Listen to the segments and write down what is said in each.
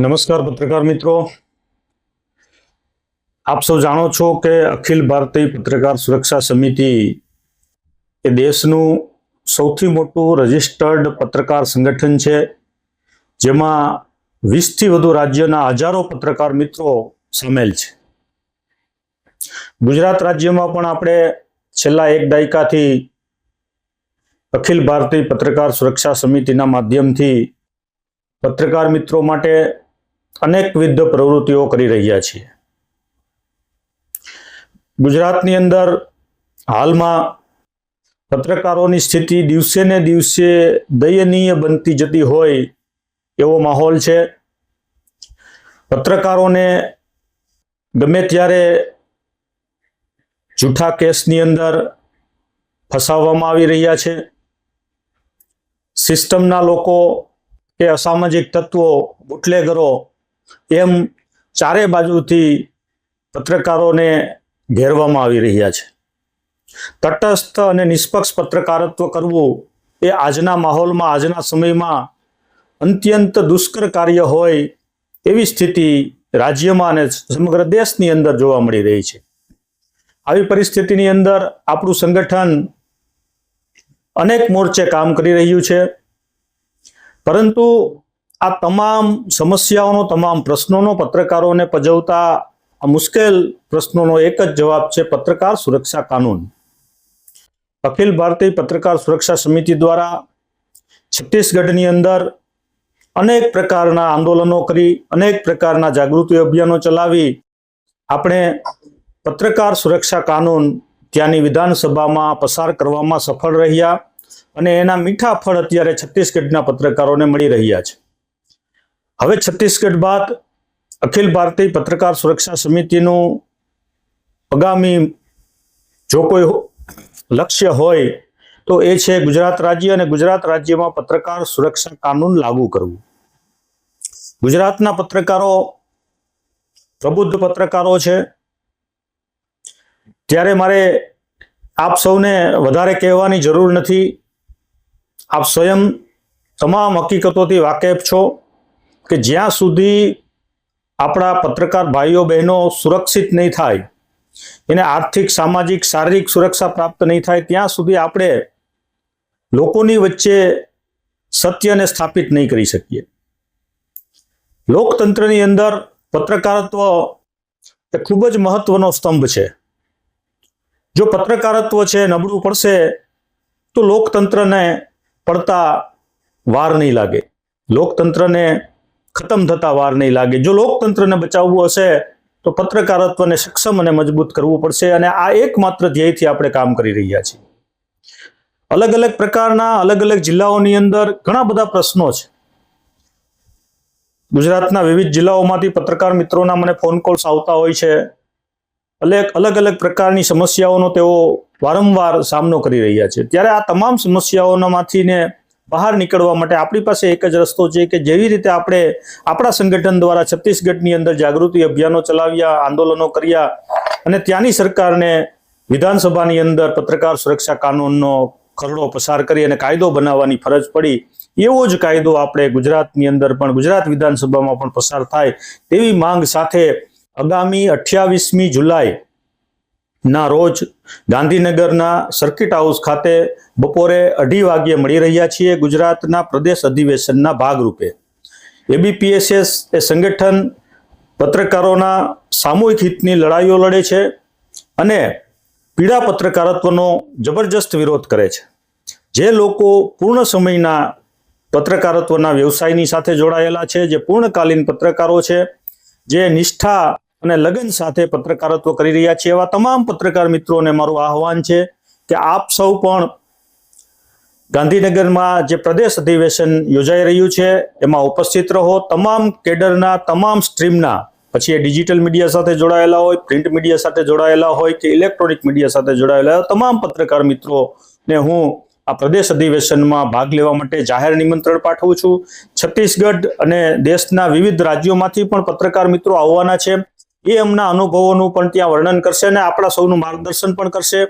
નમસ્કાર પત્રકાર મિત્રો, આપ સૌ જાણો છો કે અખિલ ભારતીય પત્રકાર સુરક્ષા સમિતિ એ દેશનું સૌથી મોટું રજિસ્ટર્ડ પત્રકાર સંગઠન છે, જેમાં 20થી વધુ રાજ્યના હજારો પત્રકાર મિત્રો સામેલ છે. ગુજરાત રાજ્યમાં પણ આપણે છેલ્લા એક દાયકાથી અખિલ ભારતીય પત્રકાર સુરક્ષા સમિતિના માધ્યમથી પત્રકાર મિત્રો માટે અનેકવિધ પ્રવૃત્તિઓ કરી રહ્યા છીએ. ગુજરાતની અંદર હાલમાં પત્રકારોની સ્થિતિ દિવસે ને દિવસે દયનીય બનતી જતી હોય એવો માહોલ છે. પત્રકારોને ગમે ત્યારે જૂઠા કેસની અંદર ફસાવવામાં આવી રહ્યા છે. સિસ્ટમના લોકો કે અસામાજિક તત્વો, બુટલેગરો એમ ચારે બાજુથી પત્રકારોને ઘેરવામાં આવી રહ્યા છે. તટસ્થ અને નિષ્પક્ષ પત્રકારત્વ કરવું એ આજના માહોલમાં, આજના સમયમાં અત્યંત દુષ્કર કાર્ય હોય એવી સ્થિતિ રાજ્યમાં અને સમગ્ર દેશની અંદર જોવા મળી રહી છે. આવી પરિસ્થિતિની અંદર આપણું સંગઠન અનેક મોરચે કામ કરી રહ્યું છે, પરંતુ આ તમામ સમસ્યાઓનો, તમામ પ્રશ્નોનો પત્રકારોને પજવતા આ મુશ્કેલ પ્રશ્નોનો એક જ જવાબ છે: પત્રકાર સુરક્ષા કાનૂન. અખિલ ભારતીય પત્રકાર સુરક્ષા સમિતિ દ્વારા છત્તીસગઢની અંદર અનેક પ્રકારના આંદોલનો કરી, અનેક પ્રકારના જાગૃતિ અભિયાનો ચલાવી આપણે પત્રકાર સુરક્ષા કાનૂન ત્યાંની વિધાનસભામાં પસાર કરવામાં સફળ રહ્યા અને એના મીઠા ફળ અત્યારે છત્તીસગઢના પત્રકારોને મળી રહ્યા છે. હવે છત્તીસગઢ બાદ અખિલ ભારતીય પત્રકાર સુરક્ષા સમિતિનું આગામી જો કોઈ લક્ષ્ય હોય તો એ છે ગુજરાત રાજ્ય, અને ગુજરાત રાજ્યમાં પત્રકાર સુરક્ષા કાનૂન લાગુ કરવું. ગુજરાતના પત્રકારો પ્રબુદ્ધ પત્રકારો છે, ત્યારે મારે આપ સૌને વધારે કહેવાની જરૂર નથી. આપ સ્વયં તમામ હકીકતોથી વાકેફ છો કે જ્યાં સુધી આપણા પત્રકાર ભાઈઓ બહેનો સુરક્ષિત નહીં થાય, એને આર્થિક, સામાજિક, શારીરિક સુરક્ષા પ્રાપ્ત નહીં થાય, ત્યાં સુધી આપણે લોકોની વચ્ચે સત્યને સ્થાપિત નહીં કરી શકીએ. લોકતંત્રની અંદર પત્રકારત્વ એ ખૂબ જ મહત્વનો સ્તંભ છે. જો પત્રકારત્વ છે નબળું પડશે તો લોકતંત્રને પડતા વાર નહીં લાગે, લોકતંત્રને ખતમ થતા વાર નહીં લાગે. જો લોકતંત્રને બચાવવું હશે તો પત્રકારત્વને સક્ષમ અને મજબૂત કરવું પડશે, અને આ એકમાત્ર ધ્યેયથી આપણે કામ કરી રહ્યા છીએ. અલગ અલગ પ્રકારના, અલગ અલગ જિલ્લાઓની અંદર ઘણા બધા પ્રશ્નો છે. ગુજરાતના વિવિધ જિલ્લાઓમાંથી પત્રકાર મિત્રોના મને ફોન કોલ્સ આવતા હોય છે. અલગ અલગ પ્રકારની સમસ્યાઓનો તેઓ વારંવાર સામનો કરી રહ્યા છે. ત્યારે આ તમામ સમસ્યાઓમાંથી બહાર નીકળવા માટે આપણી પાસે એક જ રસ્તો છે કે જેવી રીતે આપણે આપણા સંગઠન દ્વારા છત્તીસગઢની અંદર જાગૃતિ અભિયાનો ચલાવ્યા, આંદોલનો કર્યા અને ત્યાંની સરકારને વિધાનસભાની અંદર પત્રકાર સુરક્ષા કાનૂનનો ખરડો પસાર કરી અને કાયદો બનાવવાની ફરજ પડી, એવો જ કાયદો આપણે ગુજરાતની અંદર પણ, ગુજરાત વિધાનસભામાં પણ પસાર થાય તેવી માંગ સાથે આગામી 28મી જુલાઈ ના રોજ ગાંધીનગરના સર્કિટ હાઉસ ખાતે બપોરે 2:30 વાગ્યે મળી રહ્યા છીએ. ગુજરાતના પ્રદેશ અધિવેશનના ભાગરૂપે એબીપીએસએસ એ સંગઠન પત્રકારોના સામૂહિક હિતની લડાઈઓ લડે છે અને પીડા પત્રકારત્વનો જબરજસ્ત વિરોધ કરે છે. જે લોકો પૂર્ણ સમયના પત્રકારત્વના વ્યવસાયની સાથે જોડાયેલા છે, જે પૂર્ણકાલીન પત્રકારો છે, જે નિષ્ઠા અને લગન સાથે પત્રકારત્વ કરી રહ્યા છે, એવા તમામ પત્રકાર મિત્રોને મારું આહવાન છે કે આપ સૌ પણ ગાંધીનગરમાં જે પ્રદેશ અધિવેશન યોજાઈ રહ્યું છે એમાં ઉપસ્થિત રહો. તમામ કેડરના, તમામ સ્ટ્રીમના, પછી એ ડિજિટલ મીડિયા સાથે જોડાયેલા હોય, પ્રિન્ટ મીડિયા સાથે જોડાયેલા હોય કે ઇલેક્ટ્રોનિક મીડિયા સાથે જોડાયેલા હોય, તમામ પત્રકાર મિત્રોને હું આ પ્રદેશ અધિવેશનમાં ભાગ લેવા માટે જાહેર નિમંત્રણ પાઠવું છું. છત્તીસગઢ અને દેશના વિવિધ રાજ્યોમાંથી પણ પત્રકાર મિત્રો આવવાના છે. એ એમના અનુભવોનું પણ ત્યાં વર્ણન કરશે અને આપણા સૌનું માર્ગદર્શન પણ કરશે.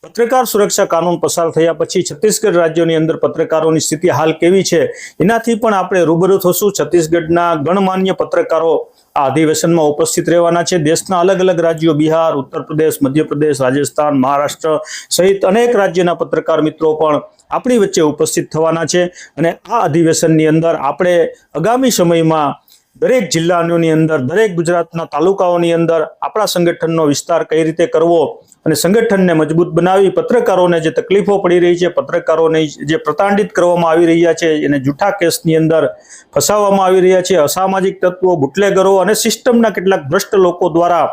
પત્રકાર સુરક્ષા કાનૂન પસાર થયા પછી છત્તીસગઢ રાજ્યોની અંદર પત્રકારોની સ્થિતિ હાલ કેવી છે એનાથી પણ આપણે રૂબરૂ થશું. છત્તીસગઢના ગણમાન્ય પત્રકારો આ અધિવેશનમાં ઉપસ્થિત રહેવાના છે. દેશના અલગ અલગ રાજ્યો બિહાર, ઉત્તર પ્રદેશ, મધ્યપ્રદેશ, રાજસ્થાન, મહારાષ્ટ્ર સહિત અનેક રાજ્યના પત્રકાર મિત્રો પણ આપણી વચ્ચે ઉપસ્થિત થવાના છે. અને આ અધિવેશનની અંદર આપણે આગામી સમયમાં દરેક જિલ્લાઓની અંદર, દરેક ગુજરાતના તાલુકાઓની અંદર આપણા સંગઠનનો વિસ્તાર કઈ રીતે કરવો અને સંગઠનને મજબૂત બનાવી પત્રકારોને જે તકલીફો પડી રહી છે, પત્રકારોને જે પ્રતાડિત કરવામાં આવી રહ્યા છે, એને જૂઠા કેસની અંદર ફસાવવામાં આવી રહ્યા છે, અસામાજિક તત્વો, બુટલેગરો અને સિસ્ટમના કેટલાક ભ્રષ્ટ લોકો દ્વારા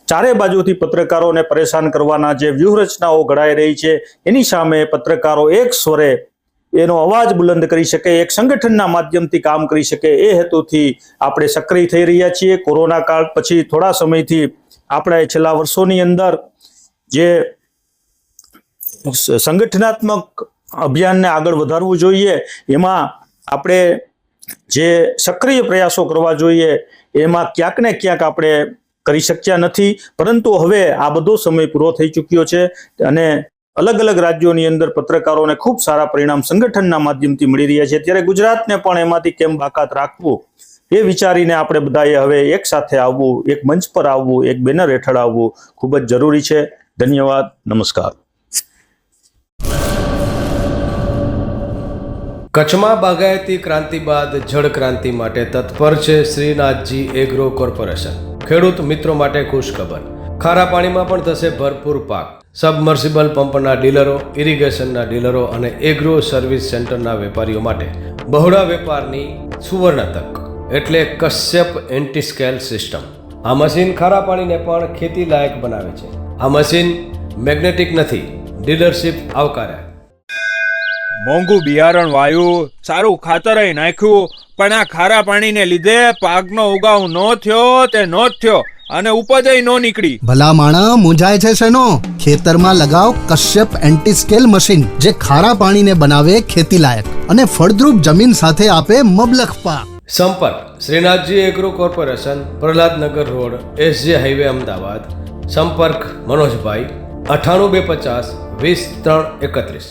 ચારે બાજુથી પત્રકારોને પરેશાન કરવાના જે વ્યૂહરચનાઓ ઘડાઈ રહી છે એની સામે પત્રકારો એક સ્વરે એનો અવાજ બુલંદ કરી શકે, એક સંગઠનના માધ્યમથી કામ કરી શકે એ હેતુથી આપણે સક્રિય થઈ રહ્યા છીએ. કોરોના કાળ પછી થોડા સમયથી આપણે છેલ્લા વર્ષોની અંદર જે સંગઠનાત્મક અભિયાનને આગળ વધારવું જોઈએ એમાં આપણે જે સક્રિય પ્રયાસો કરવા જોઈએ એમાં ક્યાંક ને ક્યાંક આપણે કરી શક્યા નથી. પરંતુ હવે આ બધો સમય પૂરો થઈ ચૂક્યો છે અને અલગ અલગ રાજ્યોની અંદર પત્રકારોને ખૂબ સારા પરિણામ સંગઠનના માધ્યમથી મળી રહ્યા છે. ત્યારે ગુજરાતને પણ એમાંથી કેમ બાકાત રાખવું એ વિચારીને આપણે બધાએ હવે એક સાથે આવવું, એક મંચ પર આવવું, એક બેનર હેઠળ આવવું ખૂબ જ જરૂરી છે. ધન્યવાદ. નમસ્કાર. કચ્છમાં બાગાયતી ક્રાંતિ બાદ જળ ક્રાંતિ માટે તત્પર છે શ્રીનાથજી એગ્રો કોર્પોરેશન. ખેડૂત મિત્રો માટે ખુશખબર, ખારા પાણીમાં પણ થશે ભરપૂર પાક. સબમર્સિબલ પંપના ડીલરો, ઇરિગેશનના ડીલરો અને એગ્રો સર્વિસ સેન્ટરના વેપારીઓ માટે બહોળા વેપારની સુવર્ણ તક એટલે કશ્યપ એન્ટી સ્કેલ સિસ્ટમ. આ મશીન ખારા પાણીને પણ ખેતી લાયક બનાવે છે. આ મશીન મેગ્નેટિક નથી, ડીલરશીપ આવકાર્યા. મોંઘું બિયારણ વાયું, સારું ખાતરય નાખ્યું, પણ આ ખારા પાણીને લીધે પાકનો ઉગાવ નો થયો તે નો જ થયો અને ઉપજય નો નીકળી. ભલા માણા મૂંઝાય છે શેનો? ખેતરમાં લગાવ કશ્યપ એન્ટી સ્કેલ મશીન, જે ખારા પાણીને બનાવે ખેતી લાયક અને ફળદ્રુપ જમીન સાથે આપે મબલખ પાક. સંપર્ક Shrinathji agro corporation, Prahlad Nagar road, SJ highway, Ahmedabad. સંપર્ક મનોજભાઈ 98 250 20 3 31.